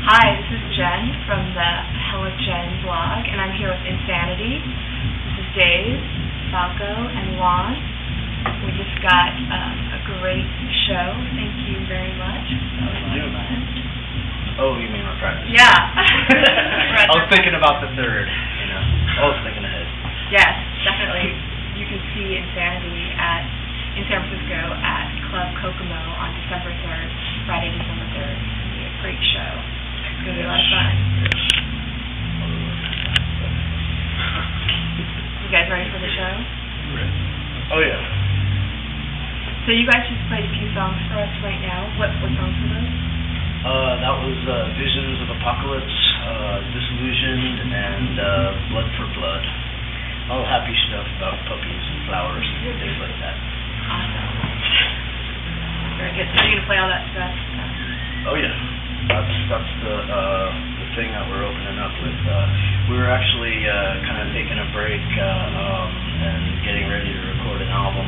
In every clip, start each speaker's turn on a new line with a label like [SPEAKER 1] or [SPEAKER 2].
[SPEAKER 1] Hi, this is Jen from the Hella Jen blog, and I'm here with Insanity. This is Dave, Falko, and Juan. We just got a great show. Thank you very much. That was a lot of fun.
[SPEAKER 2] Oh, you mean our practice?
[SPEAKER 1] Yeah.
[SPEAKER 2] I was thinking about the third, I was thinking ahead.
[SPEAKER 1] Yes, definitely. You can see Insanity in San Francisco at Club Kokomo on December 3rd, Friday, December 3rd. It's going to be a great show. It's going to be a lot of fun. You guys ready for the show?
[SPEAKER 2] Ready. Oh, yeah.
[SPEAKER 1] So you guys just played a few songs for us right now. What songs were those?
[SPEAKER 2] That was Visions of Apocalypse, Disillusioned, and Blood for Blood. All happy stuff about puppies and flowers and things like that.
[SPEAKER 1] Awesome. Very good. So you're going to play all that stuff?
[SPEAKER 2] Oh, yeah. That's the thing that we're opening up with. We were actually kind of taking a break and getting ready to record an album.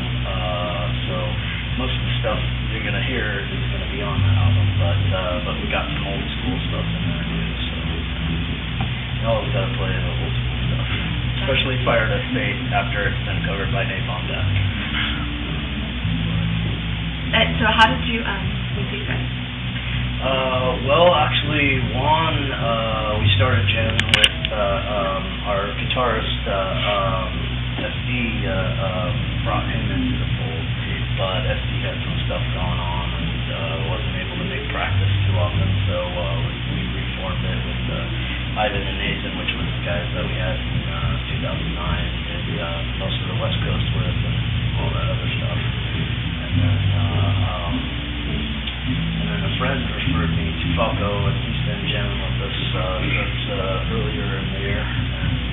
[SPEAKER 2] So most of the stuff you're going to hear is going to be on that album, but we got some old school stuff in there too. So you always got to play the old school stuff, especially Fire to Fate after it's been covered by Napalm Death.
[SPEAKER 1] So how did you meet these guys?
[SPEAKER 2] Well, actually, Juan, we started jamming with our guitarist, SD, brought him into the fold, but SD had some stuff going on and wasn't able to make practice too often, so we reformed it with Ivan and Nathan, which was the guys that we had in 2009, did most of the West Coast with and all that other stuff. And then a friend referred me to Falko, and he's been jamming with us since earlier in the year. And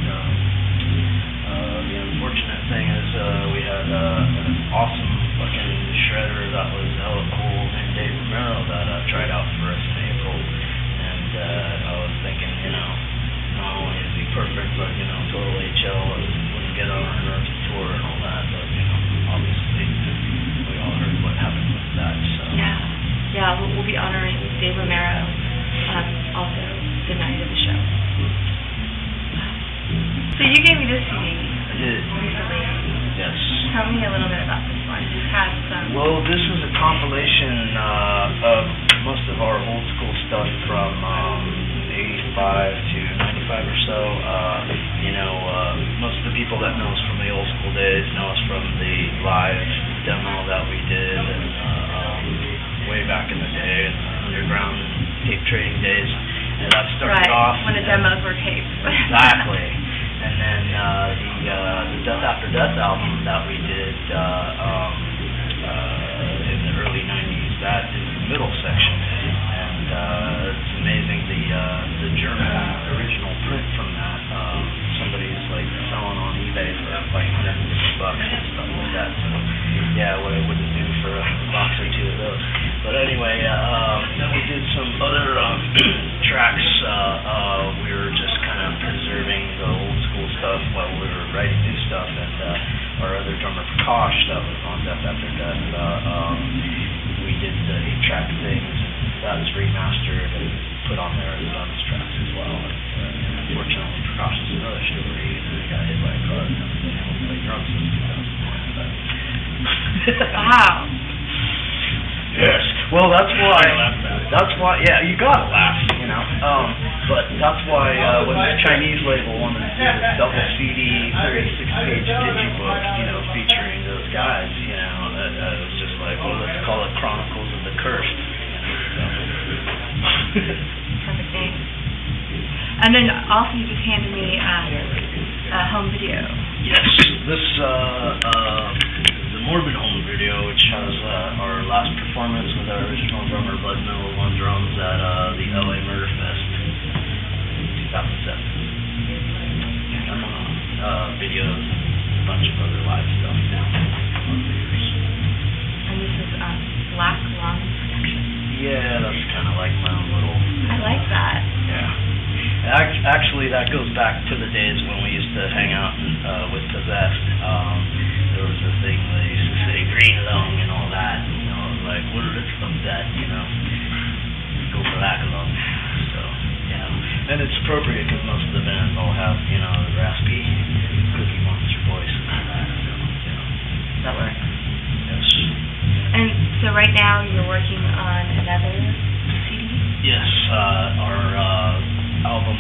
[SPEAKER 2] the unfortunate thing is we had an awesome fucking shredder that was hella cool named Dave that tried out for us in April. And I was thinking, not only is he perfect, but total HL and wouldn't get on our nerves tour and all that. But obviously we all heard what happened with that. So.
[SPEAKER 1] Yeah, we'll be honoring Dave Romero also the night of the show. So you gave me this CD recently.
[SPEAKER 2] Yes.
[SPEAKER 1] Tell me a little bit about this one. You've had some...
[SPEAKER 2] Well, this was a compilation of most of our old school stuff from 85 to 95 or so. Most of the people that know us from the old school days know us from the live demo that we did and way back in the day, in the underground tape trading days, and that started off
[SPEAKER 1] when the demos were taped.
[SPEAKER 2] Exactly. And then the Death After Death album that we did in the early 90s, that is the middle section, and it's amazing the German original print from that. Somebody's like selling on eBay for like $150 and stuff like that. So yeah, what I wouldn't do for a box or two of those. But anyway, then we did some other tracks. We were just kind of preserving the old school stuff while we were writing new stuff. And our other drummer, Prakash, that was on Death After Death, we did the 8-track things, and that was remastered and put on there as bonus tracks as well. And unfortunately, Prakash is another story. He got hit by a car and hasn't been able to play drums since 2001.
[SPEAKER 1] Wow.
[SPEAKER 2] Yes. Well, that's why. Yeah, you gotta laugh, But that's why when the Chinese label wanted to do this double CD, 36-page digibook, featuring those guys, it was just like, well, let's call it Chronicles of the Cursed.
[SPEAKER 1] Perfect name. And then also you just handed me a home video.
[SPEAKER 2] Yes. This the Morbid home video, which has our last performance with our original drummer Bud Miller on drums at the LA Murder Fest in 2007. Videos and a bunch of other live stuff now.
[SPEAKER 1] And this is Black Lung Protection.
[SPEAKER 2] Yeah, that's kind of like my own little...
[SPEAKER 1] I like that.
[SPEAKER 2] Yeah. Actually, that goes back to the days when we used to hang out with Possessed. There was a thing they used to say green lung and all that. Like, what are its lungs at? Go black lung. So And it's appropriate because most of the bands all have, you know, the raspy Cookie Monster voice and all that, so, you know.
[SPEAKER 1] That works.
[SPEAKER 2] Yes.
[SPEAKER 1] And so right now you're working on another CD?
[SPEAKER 2] Yes, our album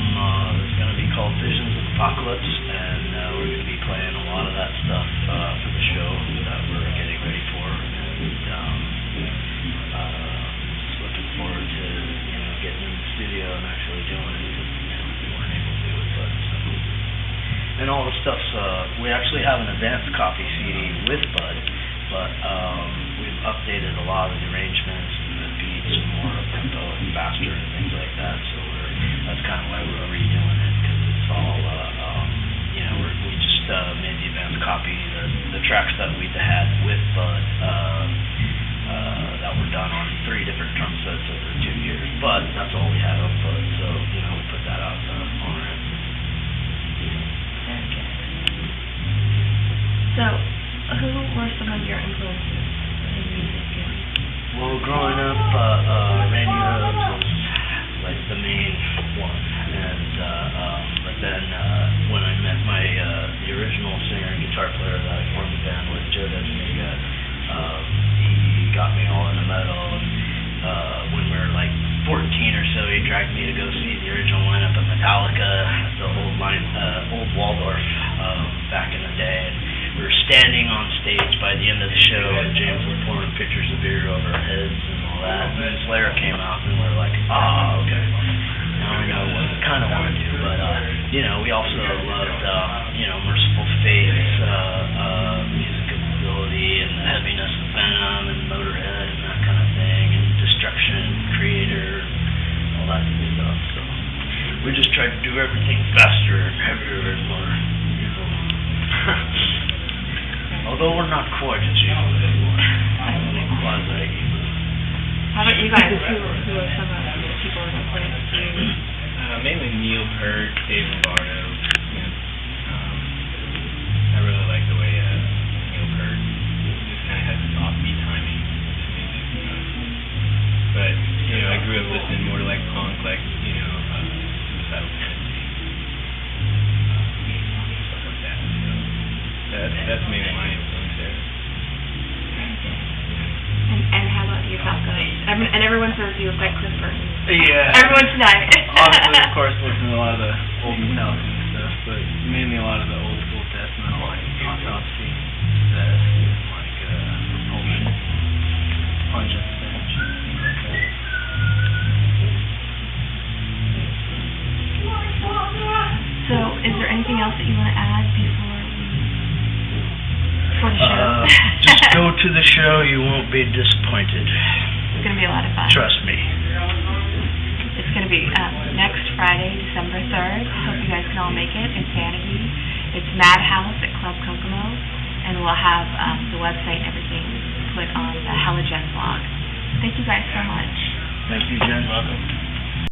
[SPEAKER 2] is going to be called Visions of Apocalypse, and we're going to be playing a lot of that stuff for the show that we're getting ready for, and just looking forward to, you know, getting in the studio and actually doing it, because, you know, we weren't able to do it, but and all the stuff's, we actually have an advanced copy CD with Bud, but we've updated a lot of the arrangements and the beats and more tempo and faster and things like that, so that's kind of why we're redoing it, because it's all, you know, we just made the advanced copy, the tracks that we'd had with Bud that were done on 3 different drum sets over 2 years, but that's all we had on Bud, so, you know, we put that out on it.
[SPEAKER 1] Very good. So, who were some of your influences in music?
[SPEAKER 2] Well, growing up, Randy Rhoads was like the main one, and but then when I met the original singer and guitar player that I formed the band with, Joe Desmega, he got me all into metal, and when we were like 14 or so, he dragged me to go see the original lineup of Metallica at the old Waldorf back in the day. And we were standing on stage by the end of the show, and James was pouring pitchers of beer over our heads and all that. And Slayer came out, and we were like, oh, okay. Now we know what we kind of want to do. But, you know, we also loved, you know, Merciful Fate's musicability and the heaviness of Venom and Motorhead and that kind of thing, and Destruction, Creator, all that good stuff. So we just tried to do everything faster and heavier and more evil. Although we're not quite as evil anymore. Quasi-evil.
[SPEAKER 1] How about you guys? Who are some of the people that influenced you?
[SPEAKER 3] Mainly Neil Peart, Dave Lombardo. You know, I really like the way Neil Peart just kind of has this offbeat timing with his music. But, you know, I grew up listening more to like punk, like, you know, Suicidal Tendencies, stuff like that. So that's mainly my influence there.
[SPEAKER 1] And how about you, Falko? And everyone says you look like Cliff Burton.
[SPEAKER 3] Yeah.
[SPEAKER 1] Everyone tonight.
[SPEAKER 3] Obviously, of course, listen to a lot of the old Metallica and stuff, but mainly a lot of the old school death metal, like Autopsy, Zest, like Propulsion, Punch and Stench, things like that.
[SPEAKER 1] So, is there anything else that you want to add before the show?
[SPEAKER 2] Just go to the show. You won't be disappointed.
[SPEAKER 1] It's going to be a lot of fun.
[SPEAKER 2] Trust me.
[SPEAKER 1] It's going to be next Friday, December 3rd. I hope you guys can all make it. Insanity. It's Madhouse at Club Kokomo, and we'll have the website and everything put on the Hella Jenn blog. Thank you guys so much.
[SPEAKER 2] Thank you, Jen.
[SPEAKER 3] Welcome.